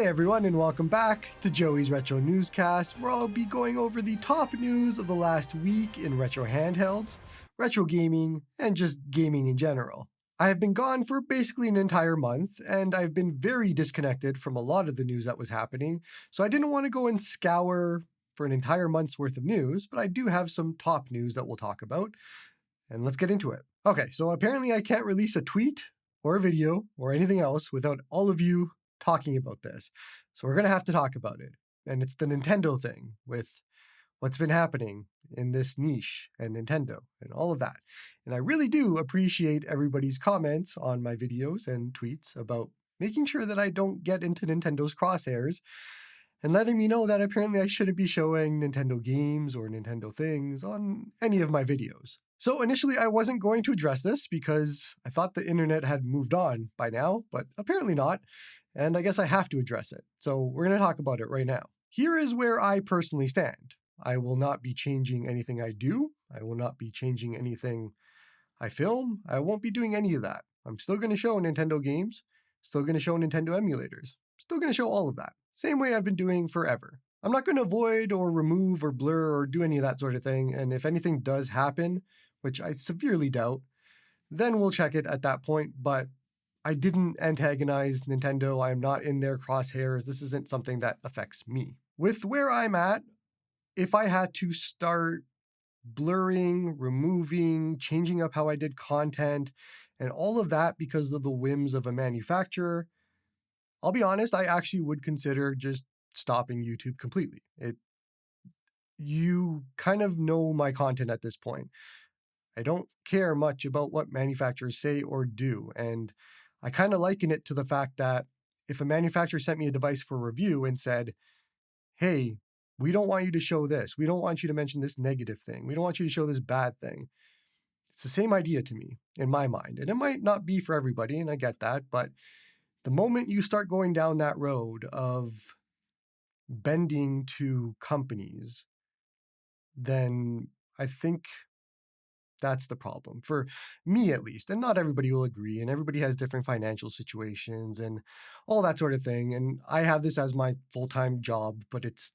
everyone, and welcome back to Joey's Retro Newscast, where I'll be going over the top news of the last week in retro handhelds, retro gaming, and just gaming in general. I have been gone for basically an entire month, and I've been very disconnected from a lot of the news that was happening, so I didn't want to go and scour for an entire month's worth of news, but I do have some top news that we'll talk about, and let's get into it. Okay, so apparently I can't release a tweet or a video or anything else without all of you talking about this. So we're going to have to talk about it. And it's the Nintendo thing with what's been happening in this niche and Nintendo and all of that. And I really do appreciate everybody's comments on my videos and tweets about making sure that I don't get into Nintendo's crosshairs and letting me know that apparently I shouldn't be showing Nintendo games or Nintendo things on any of my videos. So initially I wasn't going to address this because I thought the internet had moved on by now, but apparently not. And I guess I have to address it. So we're going to talk about it right now. Here is where I personally stand. I will not be changing anything I do. I will not be changing anything I film. I won't be doing any of that. I'm still going to show Nintendo games, still going to show Nintendo emulators, still going to show all of that. Same way I've been doing forever. I'm not going to avoid or remove or blur or do any of that sort of thing. And if anything does happen, which I severely doubt, then we'll check it at that point. But I didn't antagonize Nintendo. I am not in their crosshairs. This isn't something that affects me. With where I'm at, if I had to start blurring, removing, changing up how I did content, and all of that because of the whims of a manufacturer, I'll be honest, I actually would consider just stopping YouTube completely. You kind of know my content at this point. I don't care much about what manufacturers say or do, and I kind of liken it to the fact that if a manufacturer sent me a device for review and said, hey, we don't want you to show this. We don't want you to mention this negative thing. We don't want you to show this bad thing. It's the same idea to me in my mind. And it might not be for everybody, and I get that. But the moment you start going down that road of bending to companies, then I think that's the problem, for me at least. And not everybody will agree, and everybody has different financial situations and all that sort of thing. And I have this as my full-time job, but it's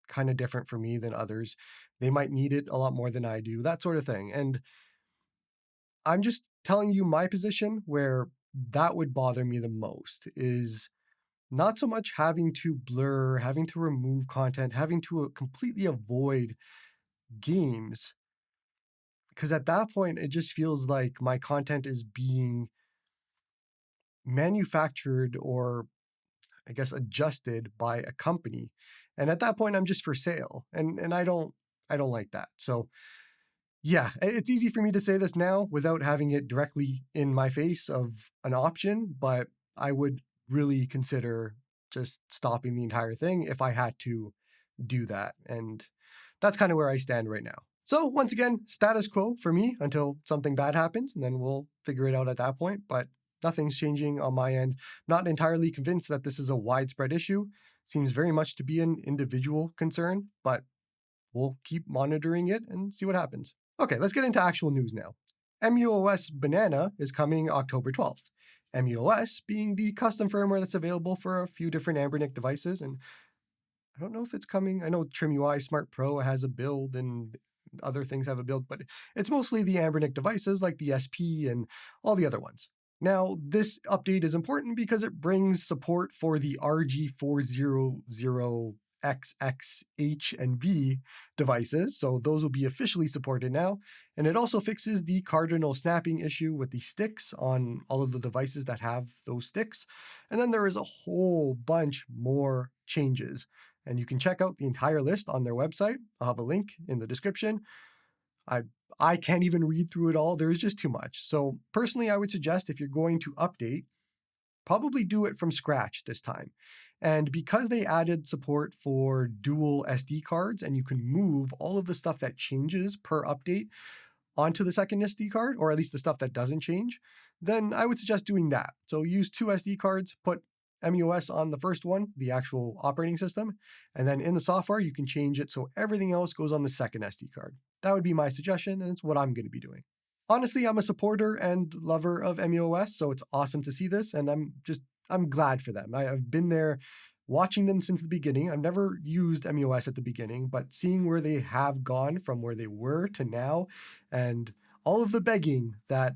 kind of different for me than others. They might need it a lot more than I do, that sort of thing. And I'm just telling you my position where that would bother me the most is not so much having to blur, having to remove content, having to completely avoid games. Because at that point, it just feels like my content is being manufactured or, I guess, adjusted by a company. And at that point, I'm just for sale. And I don't like that. So yeah, it's easy for me to say this now without having it directly in my face of an option, but I would really consider just stopping the entire thing if I had to do that. And that's kind of where I stand right now. So once again, status quo for me until something bad happens, and then we'll figure it out at that point. But nothing's changing on my end. Not entirely convinced that this is a widespread issue. Seems very much to be an individual concern, but we'll keep monitoring it and see what happens. Okay, let's get into actual news now. muOS Banana is coming October 12th. muOS being the custom firmware that's available for a few different Anbernic devices, and I don't know if it's coming. I know TrimUI Smart Pro has a build and other things have a build, but it's mostly the Anbernic devices like the SP and all the other ones. Now, this update is important because it brings support for the RG400XX, H, and V devices, so those will be officially supported now. And it also fixes the cardinal snapping issue with the sticks on all of the devices that have those sticks. And then there is a whole bunch more changes. And you can check out the entire list on their website. I'll have a link in the description. I can't even read through it all. There is just too much. So personally, I would suggest if you're going to update, probably do it from scratch this time. And because they added support for dual SD cards and you can move all of the stuff that changes per update onto the second SD card, or at least the stuff that doesn't change, then I would suggest doing that. So use two SD cards, put muOS on the first one, the actual operating system, and then in the software, you can change it so everything else goes on the second SD card. That would be my suggestion, and it's what I'm going to be doing. Honestly, I'm a supporter and lover of muOS, so it's awesome to see this, and I'm glad for them. I've been there watching them since the beginning. I've never used muOS at the beginning, but seeing where they have gone from where they were to now, and all of the begging that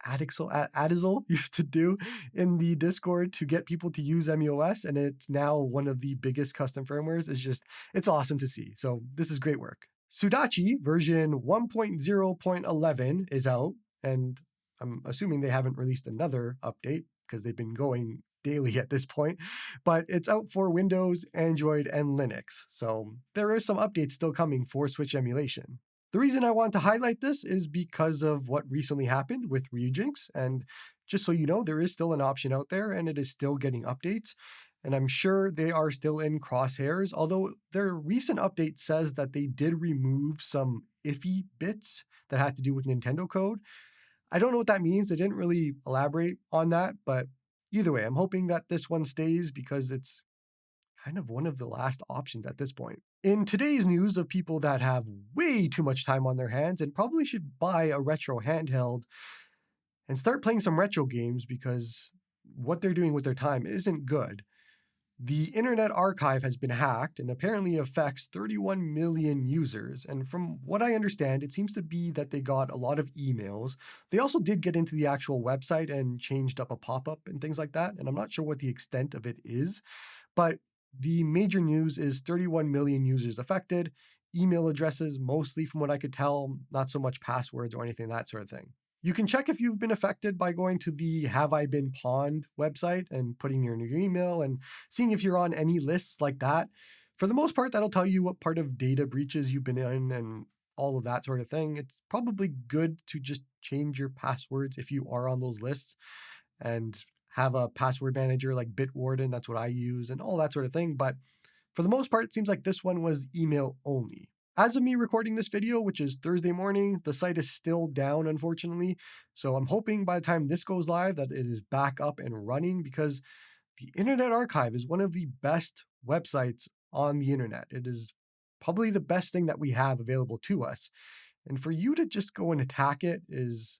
Adizel used to do in the Discord to get people to use muOS, and it's now one of the biggest custom firmwares, is just, it's awesome to see. So this is great work. Sudachi version 1.0.11 is out, and I'm assuming they haven't released another update because they've been going daily at this point, but it's out for Windows, Android, and Linux. So there is some updates still coming for Switch emulation. The reason I want to highlight this is because of what recently happened with Ryujinx, and just so you know, there is still an option out there and it is still getting updates, and I'm sure they are still in crosshairs, although their recent update says that they did remove some iffy bits that had to do with Nintendo code. I don't know what that means. They didn't really elaborate on that, but either way, I'm hoping that this one stays because it's kind of one of the last options at this point. In today's news of people that have way too much time on their hands and probably should buy a retro handheld and start playing some retro games because what they're doing with their time isn't good. The Internet Archive has been hacked and apparently affects 31 million users. And from what I understand, it seems to be that they got a lot of emails. They also did get into the actual website and changed up a pop-up and things like that. And I'm not sure what the extent of it is, but the major news is 31 million users affected, email addresses, mostly from what I could tell, not so much passwords or anything, that sort of thing. You can check if you've been affected by going to the Have I Been Pawned website and putting your email and seeing if you're on any lists like that. For the most part, that'll tell you what part of data breaches you've been in and all of that sort of thing. It's probably good to just change your passwords if you are on those lists and have a password manager like Bitwarden. That's what I use and all that sort of thing. But for the most part, it seems like this one was email only. As of me recording this video, which is Thursday morning, the site is still down, unfortunately. So I'm hoping by the time this goes live that it is back up and running because the Internet Archive is one of the best websites on the internet. It is probably the best thing that we have available to us. And for you to just go and attack it is,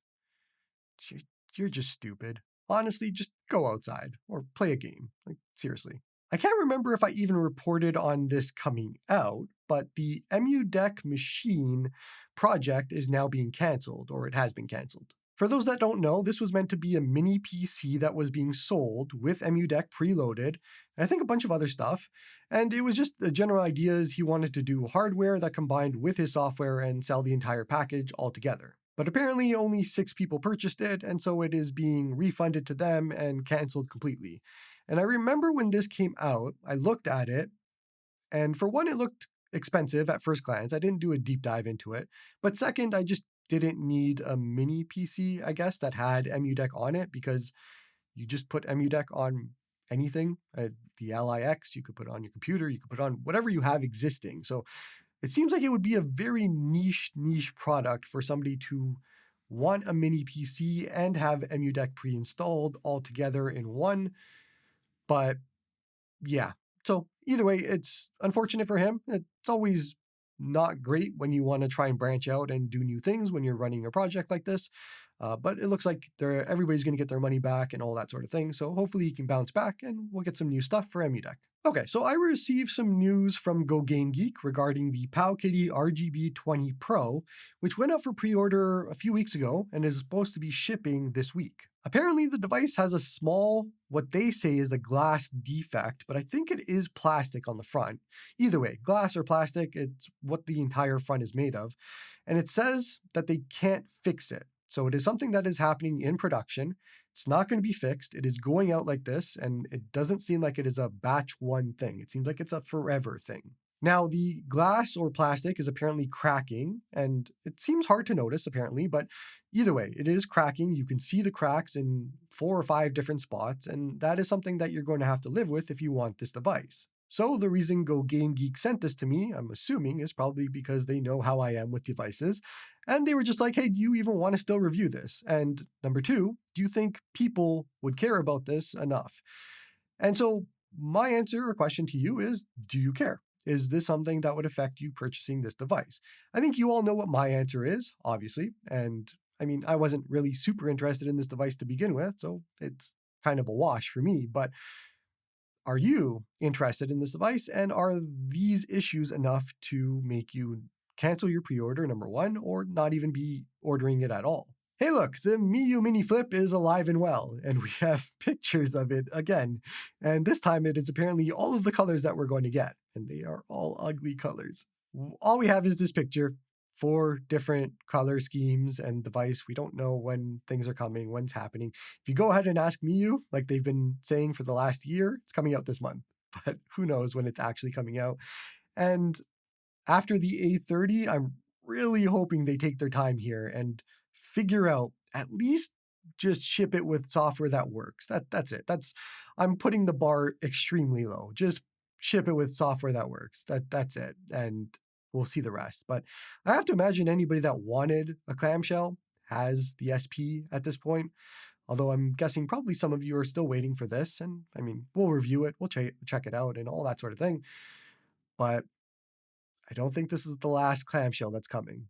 you're just stupid. Honestly, just go outside or play a game. Like, seriously. I can't remember if I even reported on this coming out, but the EmuDeck machine project is now being canceled, or it has been canceled. For those that don't know, this was meant to be a mini PC that was being sold with EmuDeck preloaded, and I think a bunch of other stuff. And it was just the general idea is he wanted to do hardware that combined with his software and sell the entire package altogether. But apparently only 6 people purchased it, and so it is being refunded to them and canceled completely. And I remember when this came out, I looked at it, and for one, it looked expensive at first glance. I didn't do a deep dive into it. But second, I just didn't need a mini PC, I guess, that had EmuDeck on it because you just put EmuDeck on anything. The LIX, you could put on your computer, you could put on whatever you have existing. So it seems like it would be a very niche product for somebody to want a mini PC and have EmuDeck pre-installed all together in one. But yeah, so either way, it's unfortunate for him. It's always not great when you want to try and branch out and do new things when you're running a project like this. But it looks like everybody's going to get their money back and all that sort of thing. So hopefully he can bounce back and we'll get some new stuff for EmuDeck. Okay, so I received some news from GoGameGeek regarding the Powkiddy RGB20 Pro, which went up for pre-order a few weeks ago and is supposed to be shipping this week. Apparently, the device has a small, what they say is a glass defect, but I think it is plastic on the front. Either way, glass or plastic, it's what the entire front is made of. And it says that they can't fix it. So it is something that is happening in production. It's not going to be fixed. It is going out like this, and it doesn't seem like it is a batch one thing. It seems like it's a forever thing. Now, the glass or plastic is apparently cracking, and it seems hard to notice, apparently, but either way, it is cracking. You can see the cracks in 4 or 5 different spots, and that is something that you're going to have to live with if you want this device. So the reason GoGameGeek sent this to me, I'm assuming, is probably because they know how I am with devices. And they were just like, hey, do you even want to still review this? And number 2, do you think people would care about this enough? And so my answer or question to you is, do you care? Is this something that would affect you purchasing this device? I think you all know what my answer is, obviously. And I mean, I wasn't really super interested in this device to begin with, so it's kind of a wash for me. But Are you interested in this device, and are these issues enough to make you cancel your pre-order, number one, or not even be ordering it at all? Hey look, the Miyoo Mini Flip is alive and well, and we have pictures of it again. And this time it is apparently all of the colors that we're going to get, and they are all ugly colors. All we have is this picture, 4 different color schemes and device. We don't know when things are coming, when's happening. If you go ahead and ask Miyoo, like they've been saying for the last year, it's coming out this month, but who knows when it's actually coming out. And after the A30, I'm really hoping they take their time here and figure out, at least just ship it with software that works. That's it. I'm putting the bar extremely low. Just ship it with software that works. That's it. And we'll see the rest. But I have to imagine anybody that wanted a clamshell has the SP at this point. Although I'm guessing probably some of you are still waiting for this. And I mean, we'll review it, we'll check it out and all that sort of thing. But I don't think this is the last clamshell that's coming.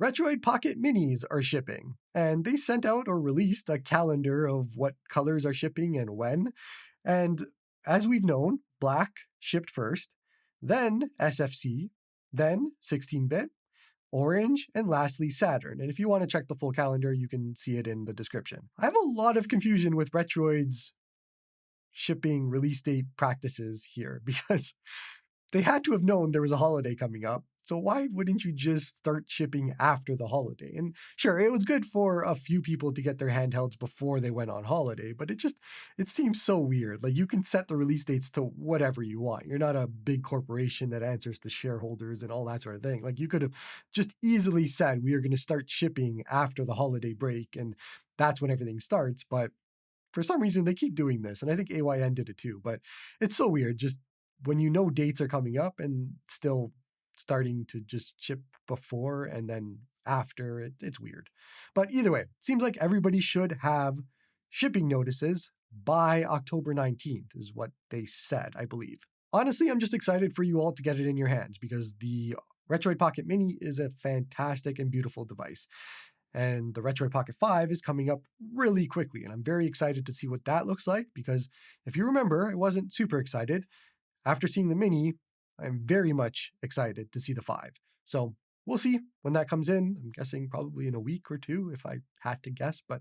Retroid Pocket Minis are shipping, and they sent out or released a calendar of what colors are shipping and when. And as we've known, black shipped first, then SFC, then 16-bit, orange, and lastly Saturn. And if you want to check the full calendar, you can see it in the description. I have a lot of confusion with Retroid's shipping release date practices here because they had to have known there was a holiday coming up. So why wouldn't you just start shipping after the holiday? And sure, it was good for a few people to get their handhelds before they went on holiday, but it seems so weird. Like you can set the release dates to whatever you want. You're not a big corporation that answers to shareholders and all that sort of thing. Like you could have just easily said, we are going to start shipping after the holiday break, and that's when everything starts. But for some reason, they keep doing this. And I think AYN did it too, but it's so weird. Just when you know dates are coming up and still starting to just ship before and then after, it's weird. But either way, it seems like everybody should have shipping notices by October 19th is what they said, I believe. Honestly, I'm just excited for you all to get it in your hands because the Retroid Pocket Mini is a fantastic and beautiful device. And the Retroid Pocket 5 is coming up really quickly, and I'm very excited to see what that looks like because if you remember, I wasn't super excited. After seeing the Mini, I'm very much excited to see the 5. So we'll see when that comes in. I'm guessing probably in a week or two if I had to guess, but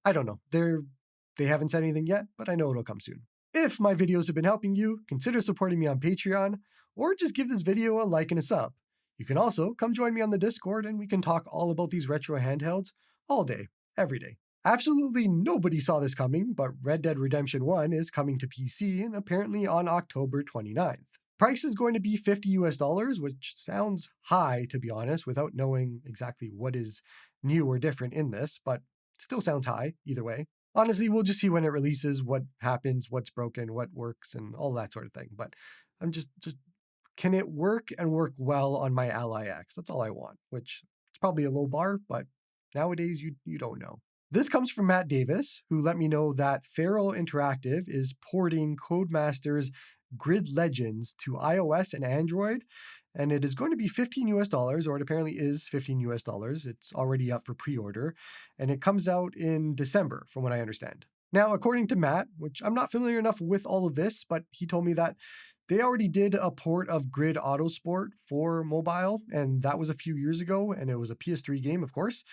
I don't know. They haven't said anything yet, but I know it'll come soon. If my videos have been helping you, consider supporting me on Patreon or just give this video a like and a sub. You can also come join me on the Discord and we can talk all about these retro handhelds all day, every day. Absolutely nobody saw this coming, but Red Dead Redemption 1 is coming to PC and apparently on October 29th. Price is going to be $50 US, which sounds high to be honest, without knowing exactly what is new or different in this, but still sounds high either way. Honestly, we'll just see when it releases, what happens, what's broken, what works, and all that sort of thing. But I'm just can it work and work well on my Ally X? That's all I want, which is probably a low bar, but nowadays you don't know. This comes from Matt Davis, who let me know that Feral Interactive is porting Codemaster's Grid Legends to iOS and Android, and it is going to be $15 US, or it apparently is $15 US. It's already up for pre-order, and it comes out in December, from what I understand. Now, according to Matt, which I'm not familiar enough with all of this, but he told me that they already did a port of Grid Autosport for mobile, and that was a few years ago, and it was a PS3 game, of course.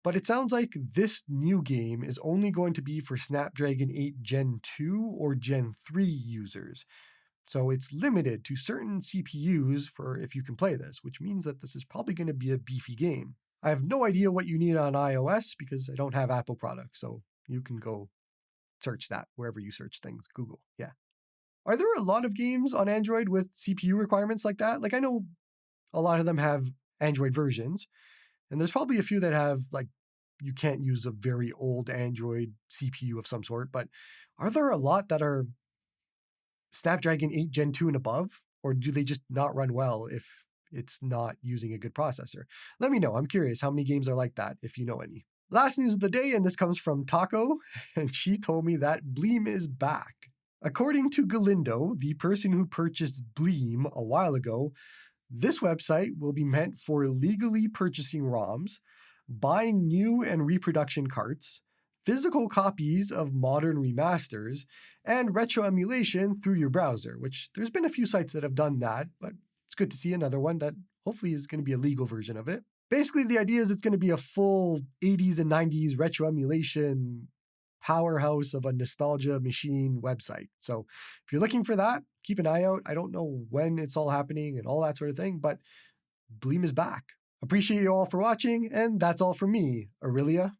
But it sounds like this new game is only going to be for Snapdragon 8 Gen 2 or Gen 3 users. So it's limited to certain CPUs for if you can play this, which means that this is probably going to be a beefy game. I have no idea what you need on iOS because I don't have Apple products, so you can go search that wherever you search things, Google, yeah. Are there a lot of games on Android with CPU requirements like that? Like I know a lot of them have Android versions, and there's probably a few that have like, you can't use a very old Android CPU of some sort, but are there a lot that are Snapdragon 8 Gen 2 and above? Or do they just not run well if it's not using a good processor? Let me know. I'm curious how many games are like that, if you know any. Last news of the day, and this comes from Taco, and she told me that Bleem is back. According to Galindo, the person who purchased Bleem a while ago, this website will be meant for legally purchasing ROMs, buying new and reproduction carts, physical copies of modern remasters, and retro emulation through your browser, which there's been a few sites that have done that, but it's good to see another one that hopefully is going to be a legal version of it. Basically, the idea is it's going to be a full 80s and 90s retro emulation powerhouse of a nostalgia machine website. So if you're looking for that, keep an eye out. I don't know when it's all happening and all that sort of thing, but Bleem is back. Appreciate you all for watching, and that's all from me, Aurelia.